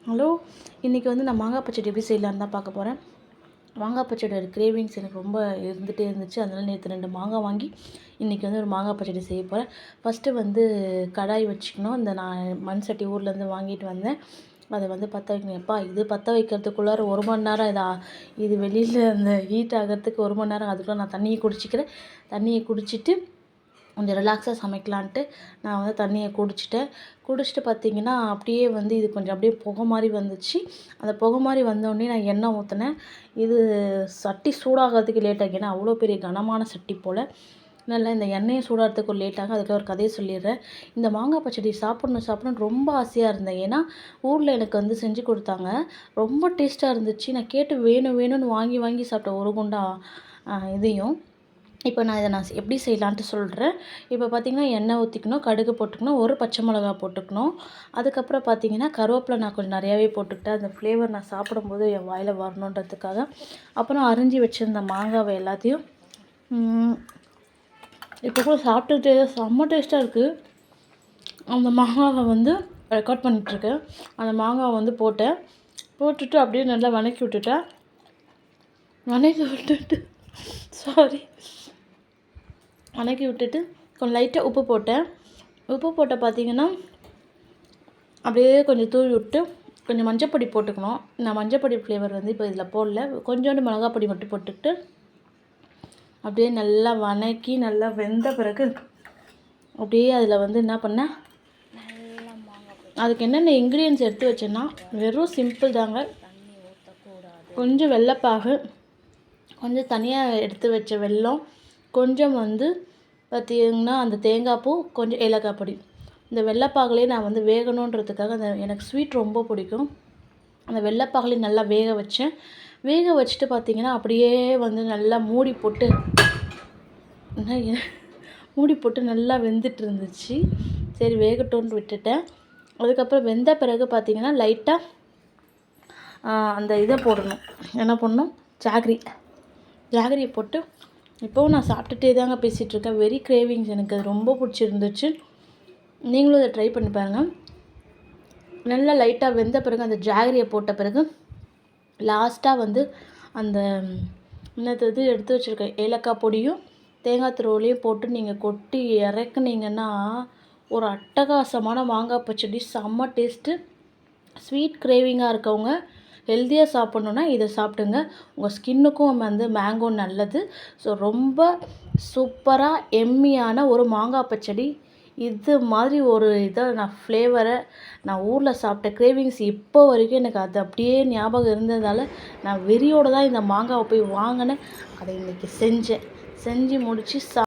Hello, இன்றைக்கி வந்து நான் மாங்காய் பச்சடி எப்படி செய்யலான்னு தான் பார்க்க போகிறேன். மாங்காய் பச்சடியோட கிரேவிங்ஸ் எனக்கு ரொம்ப இருந்துகிட்டே இருந்துச்சு. அதனால் நேற்று 2 மாங்காய் வாங்கி இன்றைக்கி வந்து ஒரு மாங்காய் பச்சடி செய்ய போகிறேன். ஃபஸ்ட்டு வந்து கடாய் வச்சுக்கணும். நான் மண் சட்டி ஊர்லேருந்து வாங்கிட்டு வந்தேன். அதை வந்து பற்ற வைக்கணும். எப்பா இது பற்ற வைக்கிறதுக்குள்ளார 1 மணி நேரம் இது வெளியில் அந்த ஹீட் ஆகிறதுக்கு 1 மணி நேரம். அதுக்குள்ளே நான் தண்ணியை குடிச்சிக்கிறேன். தண்ணியை குடிச்சிட்டு கொஞ்சம் ரிலாக்ஸாக சமைக்கலான்ட்டு நான் வந்து தண்ணியை குடிச்சிட்டு பார்த்திங்கன்னா, அப்படியே வந்து இது கொஞ்சம் அப்படியே புகை மாதிரி வந்துச்சு. அந்த புகை மாதிரி வந்தோடனே நான் எண்ணெய் ஊற்றினேன். இது சட்டி சூடாகிறதுக்கு லேட் ஆகும். ஏன்னா அவ்வளோ பெரிய கனமான சட்டி போல். நல்லா இந்த எண்ணெயை சூடாகிறதுக்கு ஒரு லேட் ஆகும். அதுக்கு ஒரு கதையை சொல்லிடுறேன். இந்த மாங்காய் பச்சடி சாப்பிட்ணுன்னு ரொம்ப ஆசையாக இருந்தேன். ஏன்னா ஊரில் எனக்கு வந்து செஞ்சு கொடுத்தாங்க. ரொம்ப டேஸ்ட்டாக இருந்துச்சு. நான் கேட்டு வேணும்னு வாங்கி சாப்பிட்டேன் ஒரு குண்டா இதையும். இப்போ நான் எப்படி செய்யலான்ட்டு சொல்கிறேன். இப்போ பார்த்திங்கன்னா, எண்ணெய் ஊற்றிக்கணும், கடுகு போட்டுக்கணும், ஒரு பச்சை மிளகா போட்டுக்கணும். அதுக்கப்புறம் பார்த்திங்கன்னா, கருவேப்பிலை நான் கொஞ்சம் நிறையாவே போட்டுக்கிட்டேன். அந்த ஃப்ளேவர் நான் சாப்பிடும்போது என் வாயில் வரணுன்றதுக்காக. அப்புறம் அரிஞ்சு வச்சுருந்த மாங்காவை எல்லாத்தையும் இப்போ கூட சாப்பிட்டுட்டே செம்ம டேஸ்ட்டாக இருக்குது. அந்த மாங்காவை வந்து ரெக்கார்ட் பண்ணிகிட்ருக்கேன். அந்த மாங்காவை வந்து போட்டுட்டு அப்படியே நல்லா வதக்கி விட்டுட்டு கொஞ்சம் லைட்டாக உப்பு போட்ட பார்த்திங்கன்னா, அப்படியே கொஞ்சம் தூவி விட்டு கொஞ்சம் மஞ்சப்பொடி போட்டுக்கணும். நான் மஞ்சப்பொடி ஃப்ளேவர் வந்து இப்போ இதில் போடல. கொஞ்சோண்டு மிளகாப்பொடி மட்டும் போட்டுக்கிட்டு அப்படியே நல்லா வதக்கி நல்லா வெந்த பிறகு அப்படியே அதில் வந்து என்ன பண்ணேன், அதுக்கு என்னென்ன இன்க்ரீடியன்ஸ் எடுத்து வச்சேன்னா வெறும் சிம்பிள் தாங்க. கொஞ்சம் வெள்ளைப்பாகு, கொஞ்சம் தனியாக எடுத்து வச்ச வெல்லம், கொஞ்சம் வந்து பார்த்திங்கன்னா அந்த தேங்காய் பூ, கொஞ்சம் ஏலக்காய் பொடி. இந்த வெள்ளைப்பாகுலேயே நான் வந்து வேகணுன்றதுக்காக எனக்கு ஸ்வீட் ரொம்ப பிடிக்கும். அந்த வெள்ளைப்பாகுலேயே நல்லா வேக வச்சுட்டு பார்த்திங்கன்னா, அப்படியே வந்து நல்லா மூடி போட்டு நல்லா வெந்துட்டு இருந்துச்சு. சரி வேகட்டும்னு விட்டுட்டேன். அதுக்கப்புறம் வெந்த பிறகு பார்த்திங்கன்னா, லைட்டாக அந்த இதை போடணும். என்ன பண்ணணும், ஜாகரியை போட்டு இப்போவும் நான் சாப்பிட்டுட்டே தாங்க பேசிகிட்ருக்கேன். Very cravings. எனக்கு அது ரொம்ப பிடிச்சிருந்துச்சு. நீங்களும் அதை ட்ரை பண்ணி பாருங்கள். நல்லா லைட்டாக வெந்த பிறகு அந்த ஜாகரியை போட்ட பிறகு லாஸ்ட்டாக வந்து அந்த இது எடுத்து வச்சுருக்க ஏலக்காய் பொடியும் தேங்காய் துருவலையும் போட்டு நீங்கள் கொட்டி இறக்குனீங்கன்னா ஒரு அட்டகாசமான மாங்காய் பச்சடி. செம்ம டேஸ்ட்டு. ஸ்வீட் கிரேவிங்காக இருக்கவங்க, ஹெல்த்தியாக சாப்பிட்ணுன்னா இதை சாப்பிடுங்க. உங்கள் ஸ்கின்னுக்கும் வந்து மேங்கோ நல்லது. ஸோ ரொம்ப சூப்பராக எம்மியான ஒரு மாங்காய் பச்சடி. இது மாதிரி ஒரு ஃப்ளேவரை நான் ஊரில் சாப்பிட்ட கிரேவிங்ஸ் இப்போ வரைக்கும் எனக்கு அது அப்படியே ஞாபகம் இருந்ததால் நான் வெறியோடு தான் இந்த மாங்காவை போய் வாங்கினேன். அதை இன்றைக்கி செஞ்சு முடித்து